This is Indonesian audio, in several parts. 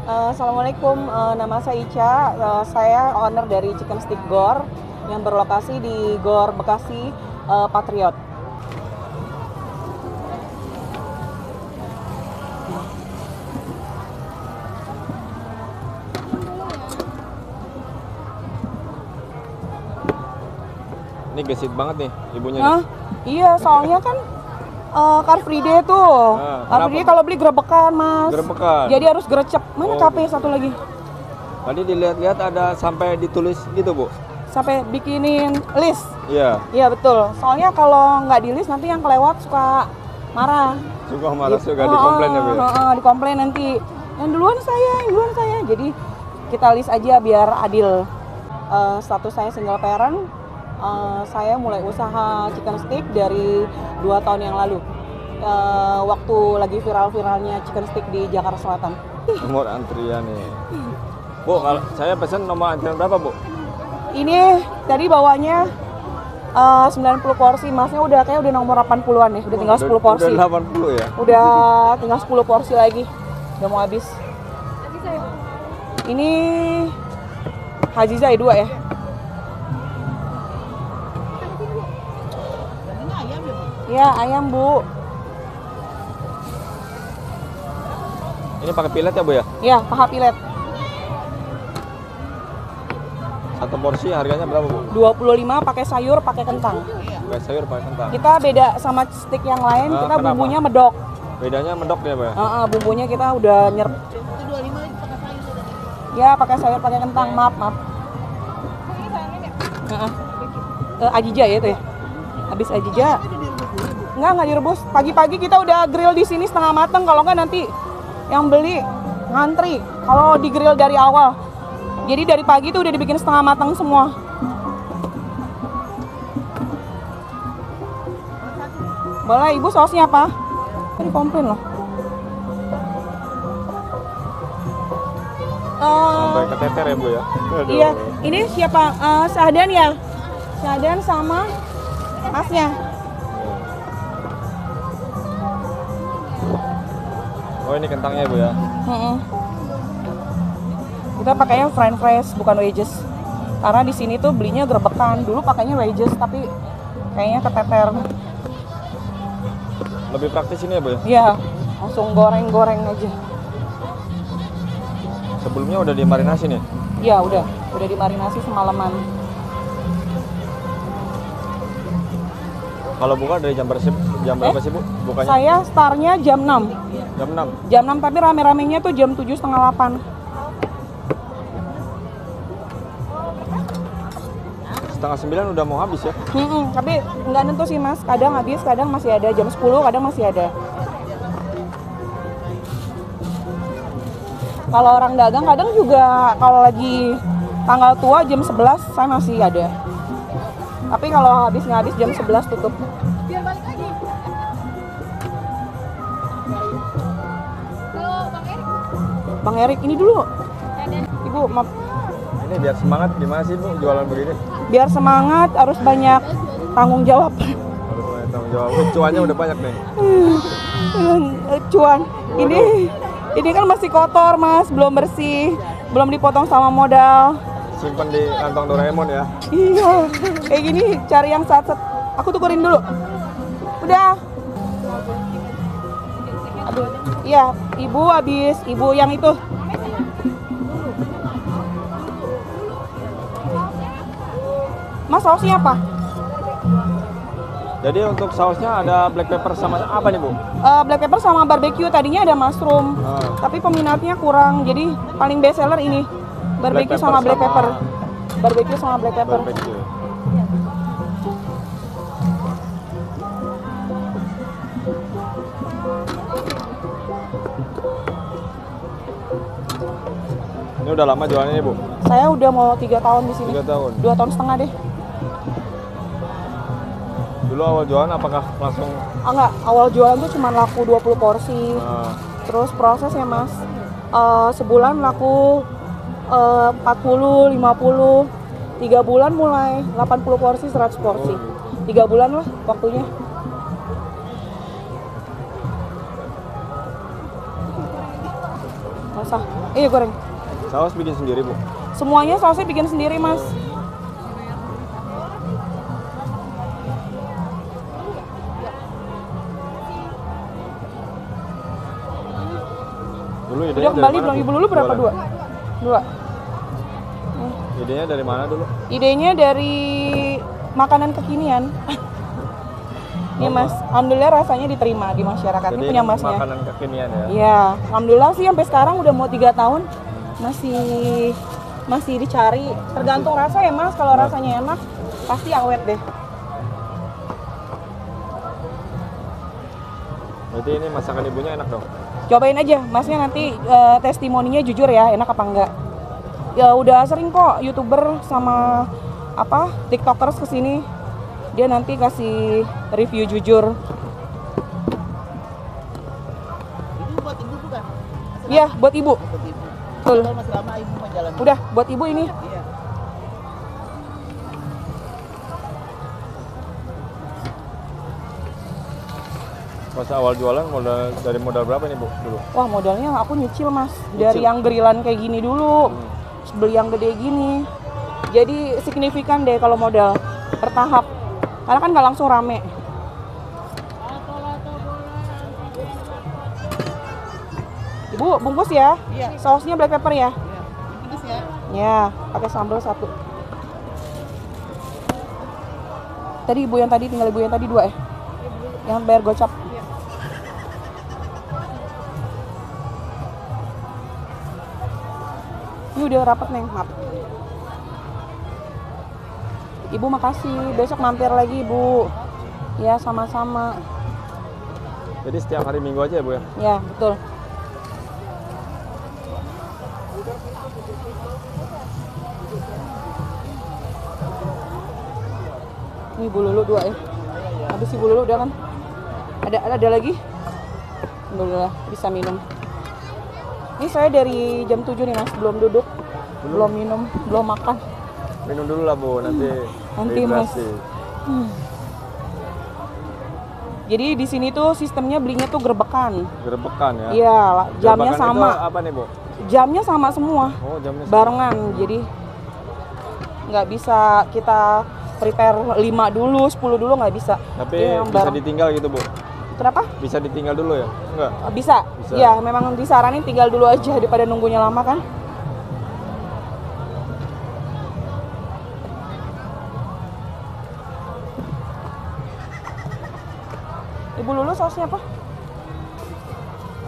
Assalamualaikum, nama saya Ica. Saya owner dari Chicken Stick Gor yang berlokasi di Gor Bekasi Patriot. Ini gesit banget nih ibunya. Hah? Iya, soalnya kan Car Free Day tuh. Car Free Day kalau beli gerebekan, Mas. Gerebekan. Jadi harus gerecep. Mana KP satu lagi? Tadi dilihat-lihat ada sampai ditulis gitu, Bu. Sampai bikinin list. Iya. Iya, betul. Soalnya kalau nggak di list nanti yang kelewat suka marah. Suka malas juga dikomplain ya, Bu. Dikomplain nanti. Yang duluan saya. Jadi kita list aja biar adil. Status saya single parent. Saya mulai usaha chicken stick dari 2 tahun yang lalu. Waktu lagi viral-viralnya chicken stick di Jakarta Selatan. Nomor antrian nih. Bu, kalau saya pesen nomor antrian berapa, Bu? Ini tadi bawanya 90 porsi, Masnya udah nomor 80-an ya, udah tinggal 10 porsi. Udah 80 ya? Udah tinggal 10 porsi lagi, udah mau habis. Ini Hajizah 2 ya? Iya, ayam, Bu. Ini pakai pilet ya, Bu ya? Iya, paha pilet. Satu porsi harganya berapa, Bu? 25 pakai sayur, pakai kentang. Pakai sayur, pakai kentang. Kita beda sama stick yang lain, kita kenapa? bumbunya medok. Bedanya medok ya, Bu ya? Bumbunya kita udah nyerap. Ya, pakai sayur, pakai kentang. Maaf. Ajija ya itu ya. Habis ajija. Enggak direbus. Pagi-pagi kita udah grill di sini setengah mateng, kalau enggak nanti yang beli ngantri. Kalau di grill dari awal. Jadi dari pagi tuh udah dibikin setengah mateng semua. Boleh, Ibu sausnya apa? Ini komplain loh. Sampai keteter ya, Bu ya? Aduh. Iya, ini siapa? Syahdan ya? Syahdan sama Masnya. Oh, ini kentangnya, Bu ya? Kita pakainya french fries, bukan wedges. Karena di sini tuh belinya gerebekan. Dulu pakainya wedges, tapi kayaknya keteter. Lebih praktis ini ya, Bu ya? Iya, langsung goreng-goreng aja. Sebelumnya udah dimarinasi nih? Iya, udah dimarinasi semalaman. Kalau buka dari jam berapa sih, Bu? Bukanya? Saya startnya jam 6. Jam 6? Jam 6, tapi rame-ramenya tuh jam 7 setengah 8. Setengah 9 udah mau habis ya? Tapi nggak nentu sih, Mas. Kadang habis, kadang masih ada. Jam 10 kadang masih ada. Kalau orang dagang kadang juga kalau lagi tanggal tua jam 11 saya masih ada. Tapi kalau nggak habis jam 11 tutup. Bang Erik ini dulu. Ibu, maaf. Ini biar semangat gimana sih, Bu, jualan begini? Biar semangat harus banyak tanggung jawab. Harus banyak tanggung jawab. Cuannya udah banyak nih. Cuan. Ini kan masih kotor, Mas, belum bersih, belum dipotong sama modal. Simpan di kantong Doraemon ya. Iya, kayak gini cari yang set. Aku tukerin dulu. Udah. Aduh, iya, Ibu habis, Ibu yang itu. Mas, sausnya apa? Jadi untuk sausnya ada black pepper sama apa nih, Bu? Black pepper sama barbecue, tadinya ada mushroom. Tapi peminatnya kurang, jadi paling best seller ini. Barbecue sama black pepper. Barbecue sama black pepper. Barbecue. Ini udah lama jualannya nih, Bu? Saya udah mau 3 tahun di sini. 3 tahun? 2 tahun setengah deh. Dulu awal jualan apakah langsung? Enggak, awal jualan tuh cuma laku 20 porsi. Terus prosesnya, Mas, sebulan laku 40, 50. 3 bulan mulai 80 porsi, 100 porsi. 3 bulan lah waktunya. Masa Iya goreng. Saus bikin sendiri, Bu? Semuanya sausnya bikin sendiri, Mas. Dulu idenya Udah dari kembali mana, belum? Bu? Ibu Lulu berapa? Jualan. Dua. Idenya dari mana dulu? Idenya dari makanan kekinian. Nih Mas, alhamdulillah rasanya diterima di masyarakat. Ini Jadi punya Masnya. makanan kekinian ya? Iya, alhamdulillah sih sampai sekarang udah mau 3 tahun masih dicari. Tergantung rasa ya Mas. Kalau rasanya enak pasti awet deh. Berarti ini masakan ibunya enak dong? Cobain aja, Masnya nanti testimoninya jujur ya, enak apa enggak. Ya udah sering kok YouTuber sama TikTokers kesini. Dia nanti kasih review jujur. Itu buat ibu bukan? Iya, buat ibu. Buat ibu. Betul. Kalau masih lama ibu mau jalan. Udah, buat ibu ini. Iya. Pas awal jualan dari modal berapa nih, Bu, dulu? Wah, modalnya aku nyicil Mas. Dari yang gerilan kayak gini dulu. Terus beli yang gede gini. Jadi signifikan deh kalau modal bertahap. Karena kan nggak langsung rame. Ibu, bungkus ya. Iya. Sausnya black pepper ya. Iya. Pedes ya. Ya, pakai sambal 1. Tadi ibu yang tadi, tinggal ibu yang tadi 2 ya. Yang bayar gocap. Ini udah rapat Neng, maaf. Ibu makasih, besok mampir lagi Ibu. Ya sama-sama. Jadi setiap hari Minggu aja ya, Bu ya? Ya betul. Ini Ibu Lulu 2 ya. Habis Ibu Lulu udah kan? Ada lagi? Alhamdulillah bisa minum. Ini saya dari jam 7 nih Mas, belum duduk, belum minum, belum makan. Minum dulu lah, Bu, nanti Mas. rehidrasi. Jadi di sini tuh sistemnya belinya tuh gerbekan. Gerbekan ya? Iya, jamnya Gerbekan sama. itu apa nih, Bu? Jamnya sama semua. Oh, jamnya sama. Barengan, jadi nggak bisa kita prepare 5 dulu, 10 dulu nggak bisa. Tapi Iya, yang bisa bareng. ditinggal gitu, Bu? Kenapa? Bisa ditinggal dulu ya? Enggak? Bisa. Bisa. Ya, memang disaranin tinggal dulu aja daripada nunggunya lama kan. Ibu Lulu sausnya apa?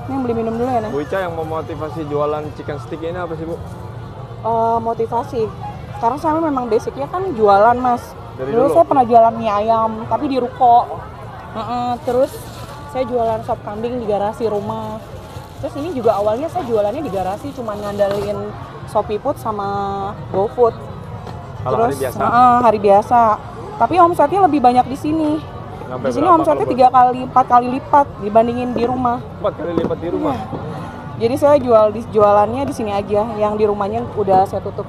Ini yang beli minum dulu ya, Neng. Bu Ica yang memotivasi jualan chicken stick ini apa sih, Bu? Motivasi. Karena saya memang basicnya kan jualan Mas. Dari Dulu dulu? saya pernah jualan mie ayam, tapi di ruko. Terus saya jualan sop kambing di garasi rumah. Terus ini juga awalnya saya jualannya di garasi, cuma ngandalin Shopee Food sama GoFood. Kalau Terus hari biasa? hari biasa. Tapi omsetnya lebih banyak di sini. Sampai Di sini berapa omsetnya kalau 3 kali, 4 kali lipat dibandingin di rumah. 4 kali lipat di rumah? Jadi saya jualannya di sini aja, yang di rumahnya udah saya tutup.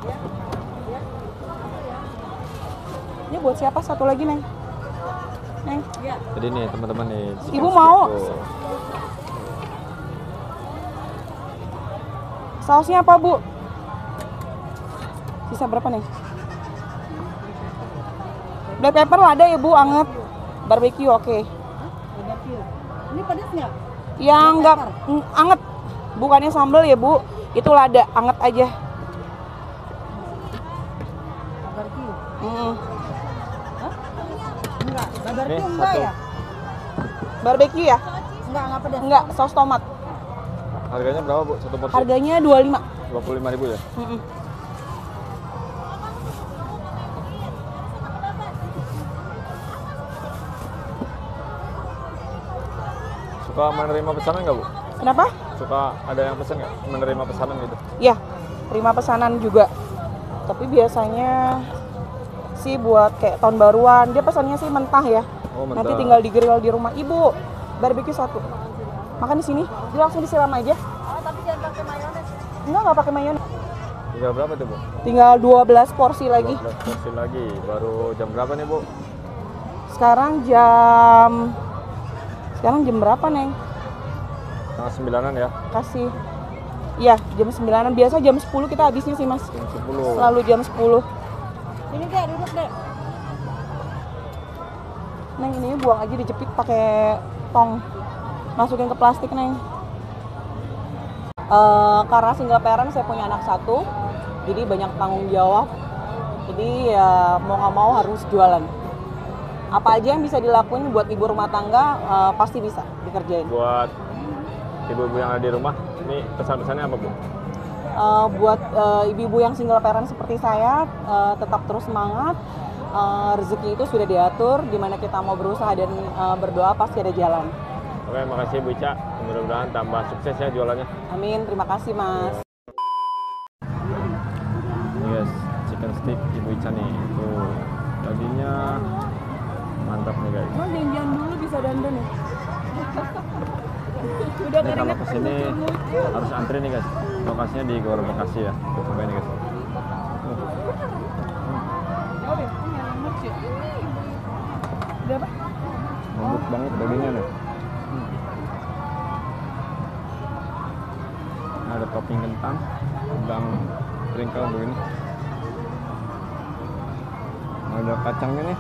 Ini buat siapa? Satu lagi, Neng. Neng. Jadi nih teman-teman nih. Ibu mau? Tuh. Sausnya apa, Bu? Sisa berapa, Neng? Black pepper ada ya, Bu, anget. Barbecue, oke. Barbecue. Ini pedes nggak? Yang enggak anget. Bukannya sambal ya, Bu. Itu lada, anget aja. Barbecue. Nih, Enggak. Barbecue enggak satu. ya? Barbecue ya? Enggak pedes. Enggak, saus tomat. Harganya berapa, Bu? Satu porsi? Harganya 25. 25.000 ya? Suka menerima pesanan nggak, Bu? Kenapa? Suka ada yang pesan nggak? Menerima pesanan gitu? Ya, terima pesanan juga. Tapi biasanya sih buat kayak tahun baruan. Dia pesannya sih mentah ya. Oh, mentah. Nanti tinggal digrill di rumah. Ibu, barbecue 1. Makan di sini. Dia langsung disiram aja. Oh, tapi jangan pakai mayones. Enggak pakai mayones. Tinggal berapa tuh, Bu? Tinggal 12 porsi lagi. 12 porsi lagi. Baru jam berapa nih, Bu? Sekarang jam berapa, Neng? Setengah 9-an ya? Kasih. Iya, jam 9-an. Biasa jam 10 kita habisnya sih, Mas. Jam 10. Selalu jam 10. Ini dek, duduk dek. Neng, ini buang aja dijepit pakai tong. Masukin ke plastik, Neng. Karena single parent saya punya anak satu, jadi banyak tanggung jawab. Jadi ya mau nggak mau harus jualan. Apa aja yang bisa dilakuin buat ibu rumah tangga pasti bisa dikerjain. Buat ibu-ibu yang ada di rumah, ini pesan-pesannya apa, Bu? Buat ibu-ibu yang single parent seperti saya, tetap terus semangat. Rezeki itu sudah diatur, dimana kita mau berusaha dan berdoa pasti ada jalan. Oke, makasih Bu Ica. Mudah-mudahan tambah sukses ya jualannya. Amin, terima kasih Mas. Ini guys, chicken stick Ibu Ica nih. Tuh, dagingnya mantap nih guys. Mas janjian dulu bisa dandan ya? Udah Ini kalau kesini harus antri nih guys. Lokasinya di Gor Bekasi ya. Tuh, coba ini guys. Udah apa? Lembut banget dagingnya nih. Ada topping kentang, udang sprinkle begini. Ada kacangnya nih.